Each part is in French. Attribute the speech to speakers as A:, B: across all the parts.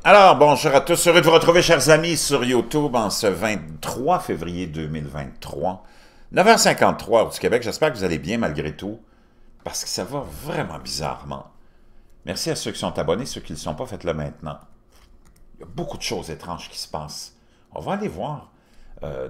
A: Alors, bonjour à tous, heureux de vous retrouver, chers amis, sur YouTube en ce 23 février 2023, 9h53 du Québec. J'espère que vous allez bien malgré tout, parce que ça va vraiment bizarrement. Merci à ceux qui sont abonnés, ceux qui ne le sont pas, faites-le maintenant. Il y a beaucoup de choses étranges qui se passent. On va aller voir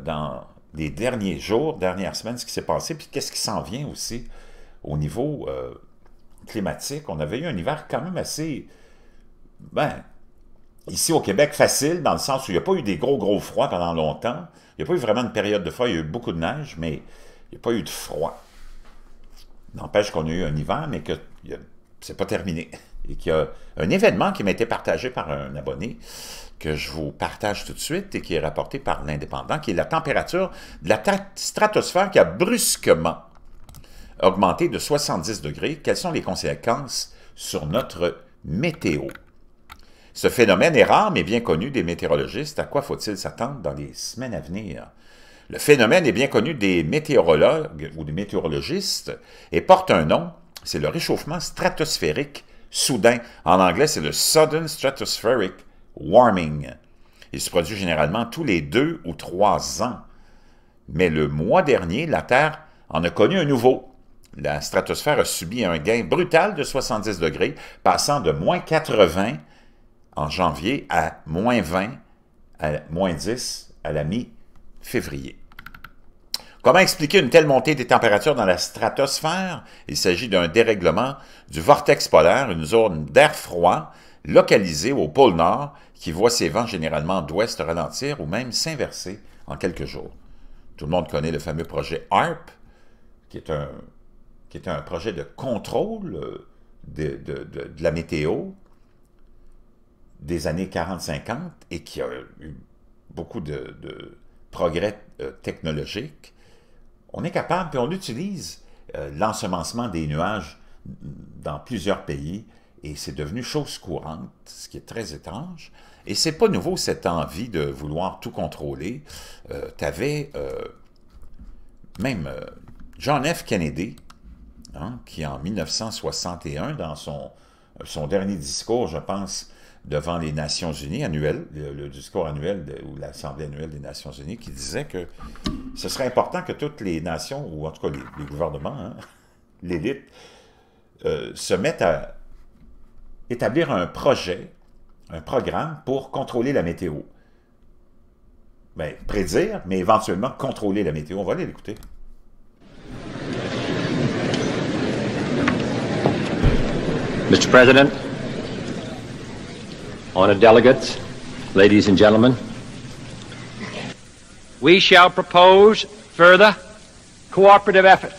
A: dans les derniers jours, dernières semaines, ce qui s'est passé, puis qu'est-ce qui s'en vient aussi au niveau climatique. On avait eu un hiver quand même assez... ici au Québec, facile, dans le sens où il n'y a pas eu des gros froids pendant longtemps. Il n'y a pas eu vraiment une période de froid, il y a eu beaucoup de neige, mais il n'y a pas eu de froid. N'empêche qu'on a eu un hiver, mais que c'est pas terminé. Et qu'il y a un événement qui m'a été partagé par un abonné, que je vous partage tout de suite, et qui est rapporté par l'Indépendant, qui est la température de la stratosphère qui a brusquement augmenté de 70 degrés. Quelles sont les conséquences sur notre météo? Ce phénomène est rare, mais bien connu des météorologistes. À quoi faut-il s'attendre dans les semaines à venir? Le phénomène est bien connu des météorologues ou des météorologistes et porte un nom, c'est le réchauffement stratosphérique soudain. En anglais, c'est le Sudden Stratospheric Warming. Il se produit généralement tous les 2 ou 3 ans. Mais le mois dernier, la Terre en a connu un nouveau. La stratosphère a subi un gain brutal de 70 degrés, passant de moins 80 en janvier à moins 20, à moins 10 à la mi-février. Comment expliquer une telle montée des températures dans la stratosphère? Il s'agit d'un dérèglement du vortex polaire, une zone d'air froid localisée au pôle Nord qui voit ses vents généralement d'ouest ralentir ou même s'inverser en quelques jours. Tout le monde connaît le fameux projet HAARP, qui est un projet de contrôle de la météo des années 40-50 et qui a eu beaucoup de progrès technologiques. On est capable, puis on utilise l'ensemencement des nuages dans plusieurs pays et c'est devenu chose courante, ce qui est très étrange. Et c'est pas nouveau cette envie de vouloir tout contrôler. Tu avais même John F. Kennedy, qui en 1961, dans son dernier discours, je pense, devant les Nations Unies annuel, le discours annuel ou l'Assemblée annuelle des Nations Unies, qui disait que ce serait important que toutes les nations, ou en tout cas les gouvernements, l'élite, se mettent à établir un projet, un programme pour contrôler la météo. Bien, prédire, mais éventuellement contrôler la météo. On va aller l'écouter.
B: Mr. President, honored delegates, ladies and gentlemen, we shall propose further cooperative efforts.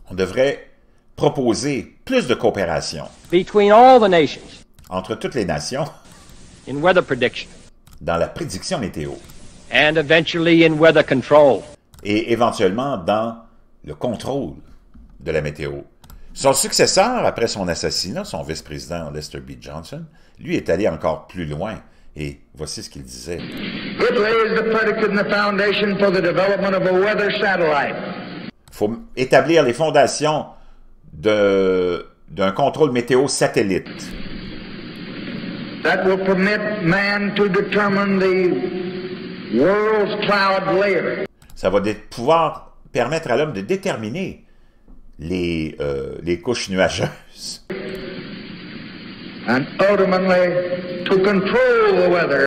A: On devrait proposer plus de coopération
B: between all the nations
A: entre toutes les nations
B: in weather prediction
A: dans la prédiction météo
B: and eventually in weather control.
A: Et éventuellement dans le contrôle de la météo. Son successeur, après son assassinat, son vice-président Lester B. Johnson, lui est allé encore plus loin. Et voici ce qu'il disait.
C: It lays the predicate and the foundation for the development of a weather satellite.
A: Il faut établir les fondations d'un contrôle météo satellite.
C: That will permit man to determine the world's cloud layer.
A: Ça va pouvoir permettre à l'homme de déterminer les couches nuageuses.
C: And ultimately to control the weather.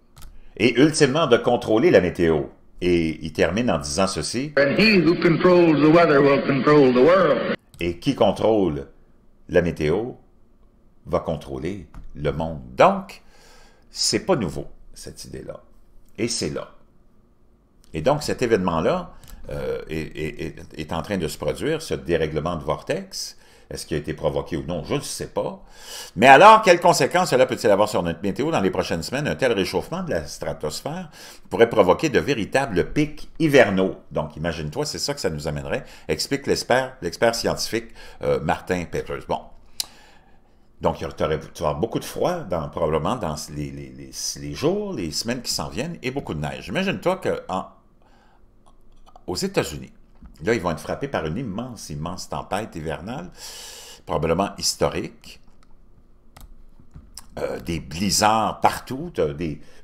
A: Et ultimement de contrôler la météo. Et il termine en disant ceci.
C: And he who controls the weather will control the world.
A: Et qui contrôle la météo va contrôler le monde. Donc, c'est pas nouveau, cette idée-là. Et c'est là. Et donc, cet événement-là est en train de se produire, ce dérèglement de vortex. Est-ce qu'il a été provoqué ou non? Je ne sais pas. Mais alors, quelles conséquences cela peut-il avoir sur notre météo dans les prochaines semaines? Un tel réchauffement de la stratosphère pourrait provoquer de véritables pics hivernaux. Donc, imagine-toi, c'est ça que ça nous amènerait, explique l'expert scientifique Martin Peters. Bon. Donc, tu vas avoir beaucoup de froid, probablement dans les jours, les semaines qui s'en viennent, et beaucoup de neige. Imagine-toi qu'aux États-Unis, là, ils vont être frappés par une immense tempête hivernale, probablement historique. des blizzards partout,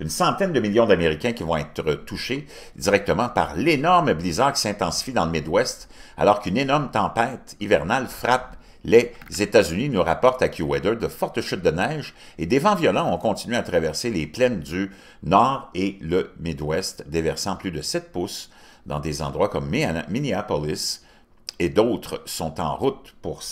A: une centaine de millions d'Américains qui vont être touchés directement par l'énorme blizzard qui s'intensifie dans le Midwest, alors qu'une énorme tempête hivernale frappe les États-Unis, nous rapporte AccuWeather de fortes chutes de neige et des vents violents ont continué à traverser les plaines du nord et le Midwest, déversant plus de 7 pouces dans des endroits comme Minneapolis, et d'autres sont en route pour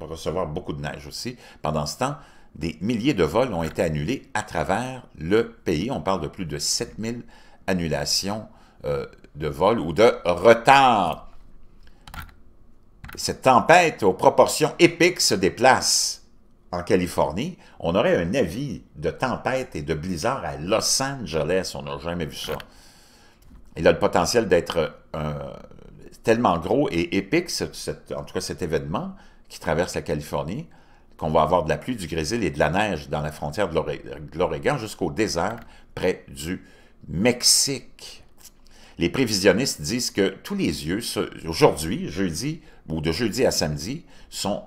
A: recevoir beaucoup de neige aussi. Pendant ce temps, des milliers de vols ont été annulés à travers le pays. On parle de plus de 7000 annulations de vols ou de retards. Cette tempête aux proportions épiques se déplace en Californie. On aurait un avis de tempête et de blizzard à Los Angeles. On n'a jamais vu ça. Il a le potentiel d'être tellement gros et épique, en tout cas cet événement qui traverse la Californie, qu'on va avoir de la pluie, du grésil et de la neige dans la frontière de l'Oregon jusqu'au désert près du Mexique. Les prévisionnistes disent que tous les yeux, aujourd'hui, jeudi, ou de jeudi à samedi, sont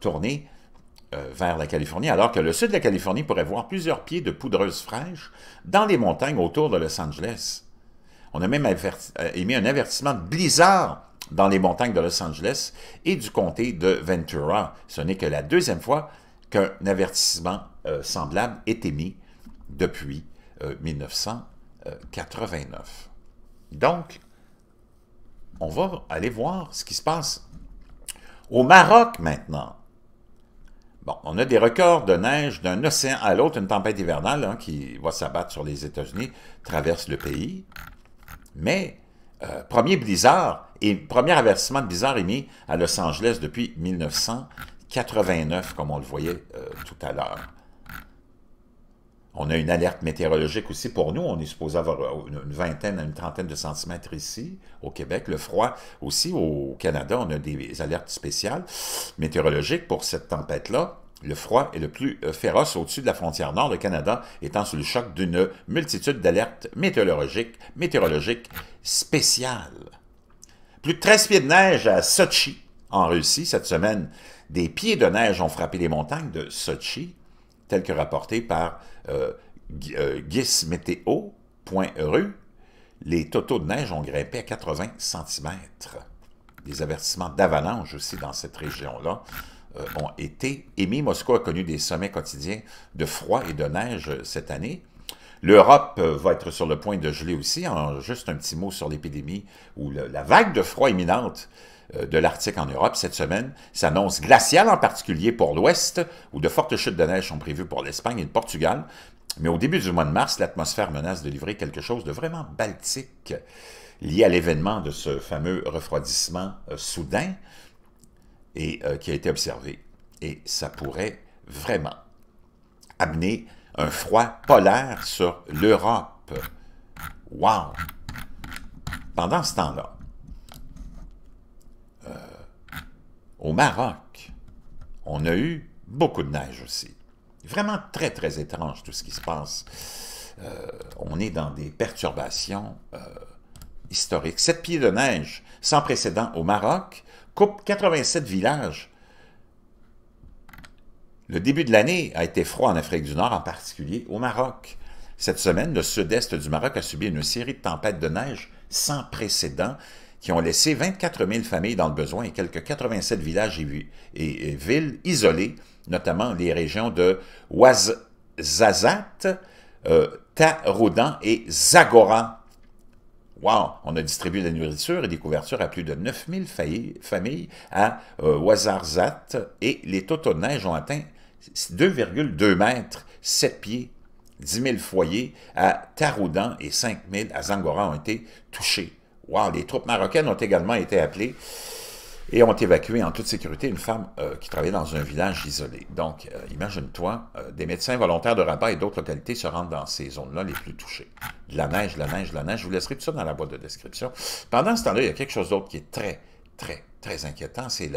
A: tournés vers la Californie, alors que le sud de la Californie pourrait voir plusieurs pieds de poudreuse fraîche dans les montagnes autour de Los Angeles. On a même émis un avertissement de blizzard dans les montagnes de Los Angeles et du comté de Ventura. Ce n'est que la deuxième fois qu'un avertissement semblable est émis depuis 1989. Donc, on va aller voir ce qui se passe au Maroc maintenant. Bon, on a des records de neige d'un océan à l'autre, une tempête hivernale qui va s'abattre sur les États-Unis, traverse le pays. Mais, premier blizzard et premier avertissement de blizzard émis à Los Angeles depuis 1989, comme on le voyait tout à l'heure. On a une alerte météorologique aussi pour nous. On est supposé avoir une vingtaine à une trentaine de centimètres ici, au Québec. Le froid aussi, au Canada, on a des alertes spéciales météorologiques pour cette tempête-là. Le froid est le plus féroce au-dessus de la frontière nord, le Canada étant sous le choc d'une multitude d'alertes météorologiques spéciales. Plus de 13 pieds de neige à Sochi, en Russie, cette semaine. Des pieds de neige ont frappé les montagnes de Sochi, tel que rapporté par gizmeteo.ru. Les totaux de neige ont grimpé à 80 cm. Des avertissements d'avalanche aussi dans cette région-là ont été émis. Moscou a connu des sommets quotidiens de froid et de neige cette année. L'Europe va être sur le point de geler aussi. Juste un petit mot sur l'épidémie ou la vague de froid imminente de l'Arctique en Europe cette semaine s'annonce glaciale, en particulier pour l'Ouest, où de fortes chutes de neige sont prévues pour l'Espagne et le Portugal. Mais au début du mois de mars, l'atmosphère menace de livrer quelque chose de vraiment baltique, lié à l'événement de ce fameux refroidissement soudain et qui a été observé. Et ça pourrait vraiment amener un froid polaire sur l'Europe. Wow! Pendant ce temps-là, au Maroc, on a eu beaucoup de neige aussi. Vraiment très, très étrange tout ce qui se passe. On est dans des perturbations historiques. 7 pieds de neige sans précédent au Maroc coupe 87 villages. Le début de l'année a été froid en Afrique du Nord, en particulier au Maroc. Cette semaine, le sud-est du Maroc a subi une série de tempêtes de neige sans précédent qui ont laissé 24 000 familles dans le besoin et quelques 87 villages et villes isolés, notamment les régions de Ouarzazate, Taroudan et Zagora. Wow! On a distribué de la nourriture et des couvertures à plus de 9 000 familles à Ouarzazate et les totaux de neige ont atteint 2,2 mètres, 7 pieds, 10 000 foyers à Taroudan et 5 000 à Zagora ont été touchés. Wow! Les troupes marocaines ont également été appelées et ont évacué en toute sécurité une femme qui travaillait dans un village isolé. Donc, imagine-toi, des médecins volontaires de Rabat et d'autres localités se rendent dans ces zones-là les plus touchées. De la neige, de la neige, de la neige. Je vous laisserai tout ça dans la boîte de description. Pendant ce temps-là, il y a quelque chose d'autre qui est très, très, très inquiétant. C'est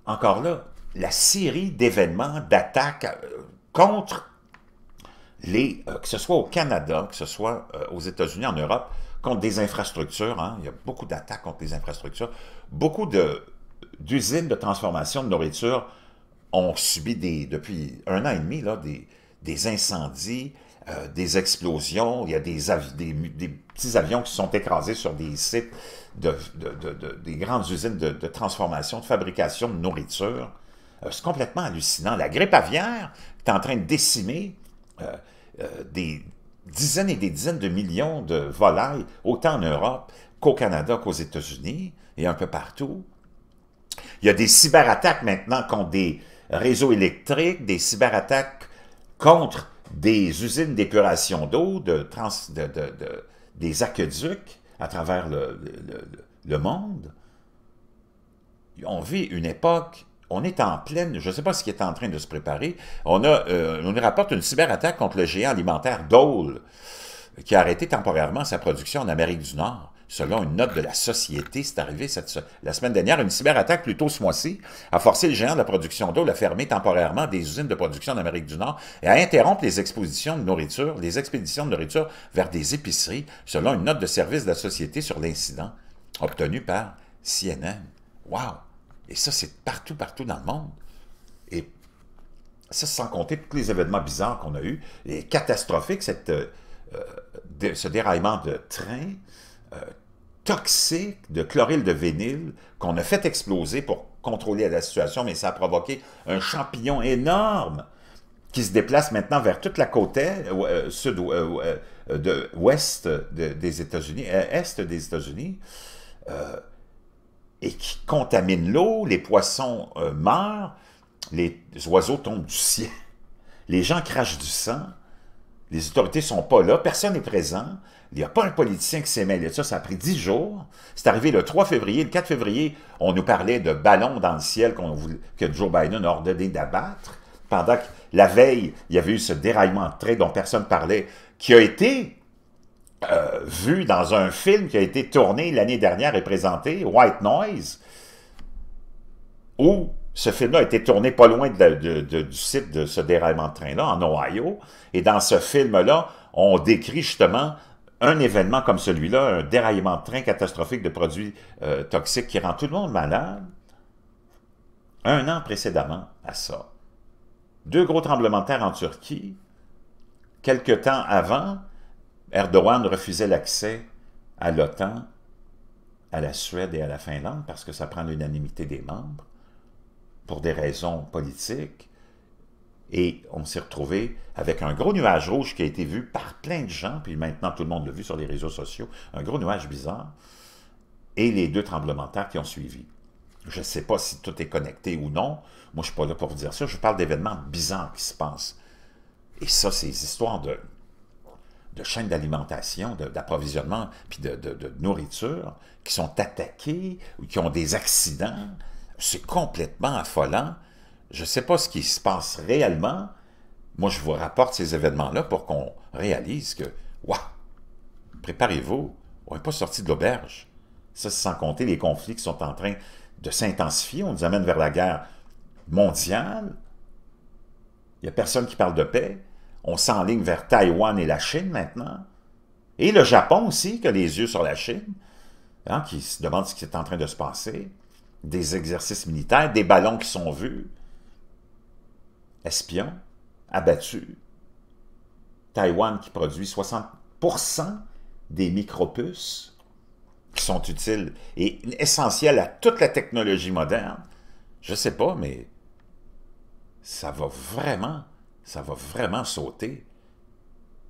A: encore là, la série d'événements, d'attaques contre que ce soit au Canada, que ce soit aux États-Unis, en Europe, contre des infrastructures. Il y a beaucoup d'attaques contre les infrastructures. Beaucoup d'usines de transformation de nourriture ont subi depuis 1 an et demi là, des incendies, des explosions. Il y a des petits avions qui sont écrasés sur des sites des grandes usines de transformation, de fabrication de nourriture. C'est complètement hallucinant. La grippe aviaire est en train de décimer des dizaines et des dizaines de millions de volailles, autant en Europe qu'au Canada qu'aux États-Unis et un peu partout. Il y a des cyberattaques maintenant contre des réseaux électriques, des cyberattaques contre des usines d'épuration d'eau, des aqueducs à travers le monde. On vit une époque, on est en pleine, je ne sais pas ce qui est en train de se préparer, on nous rapporte une cyberattaque contre le géant alimentaire Dole, qui a arrêté temporairement sa production en Amérique du Nord. Selon une note de la société, c'est arrivé la semaine dernière, une cyberattaque plus tôt ce mois-ci a forcé le géant de la production d'eau à fermer temporairement des usines de production en Amérique du Nord et à interrompre les expéditions de nourriture vers des épiceries, selon une note de service de la société sur l'incident obtenue par CNN. Wow! Et ça, c'est partout dans le monde. Et ça, sans compter tous les événements bizarres qu'on a eus, et catastrophiques, ce déraillement de train toxique de chloryle de vinyle qu'on a fait exploser pour contrôler la situation, mais ça a provoqué un champignon énorme qui se déplace maintenant vers toute la côte ouest des États-Unis, est des États-Unis, et qui contamine l'eau, les poissons meurent, les oiseaux tombent du ciel, les gens crachent du sang, les autorités ne sont pas là, personne n'est présent, il n'y a pas un politicien qui s'est mêlé de ça, ça a pris 10 jours, c'est arrivé le 3 février, le 4 février, on nous parlait de ballons dans le ciel que Joe Biden a ordonné d'abattre, pendant que la veille, il y avait eu ce déraillement de train dont personne ne parlait, qui a été vu dans un film qui a été tourné l'année dernière et présenté, White Noise, où ce film-là a été tourné pas loin du site de ce déraillement de train-là, en Ohio, et dans ce film-là, on décrit justement un événement comme celui-là, un déraillement de train catastrophique de produits toxiques qui rend tout le monde malade, 1 an précédemment à ça. 2 gros tremblements de terre en Turquie, quelque temps avant, Erdogan refusait l'accès à l'OTAN, à la Suède et à la Finlande, parce que ça prend l'unanimité des membres, pour des raisons politiques, et on s'est retrouvé avec un gros nuage rouge qui a été vu par plein de gens, puis maintenant tout le monde l'a vu sur les réseaux sociaux, un gros nuage bizarre, et les 2 tremblements de terre qui ont suivi. Je ne sais pas si tout est connecté ou non, moi je ne suis pas là pour vous dire ça, je parle d'événements bizarres qui se passent. Et ça, c'est des histoires de chaînes d'alimentation, d'approvisionnement, puis de nourriture, qui sont attaquées, ou qui ont des accidents. C'est complètement affolant. Je ne sais pas ce qui se passe réellement. Moi, je vous rapporte ces événements-là pour qu'on réalise que, waouh, préparez-vous, on n'est pas sorti de l'auberge. Ça, c'est sans compter les conflits qui sont en train de s'intensifier. On nous amène vers la guerre mondiale. Il n'y a personne qui parle de paix. On s'enligne vers Taïwan et la Chine maintenant. Et le Japon aussi, qui a les yeux sur la Chine, hein, qui se demande ce qui est en train de se passer. Des exercices militaires, des ballons qui sont vus. Espions, abattus. Taïwan qui produit 60% des micropuces qui sont utiles et essentielles à toute la technologie moderne. Je ne sais pas, mais ça va vraiment sauter,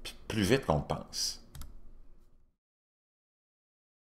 A: puis plus vite qu'on le pense.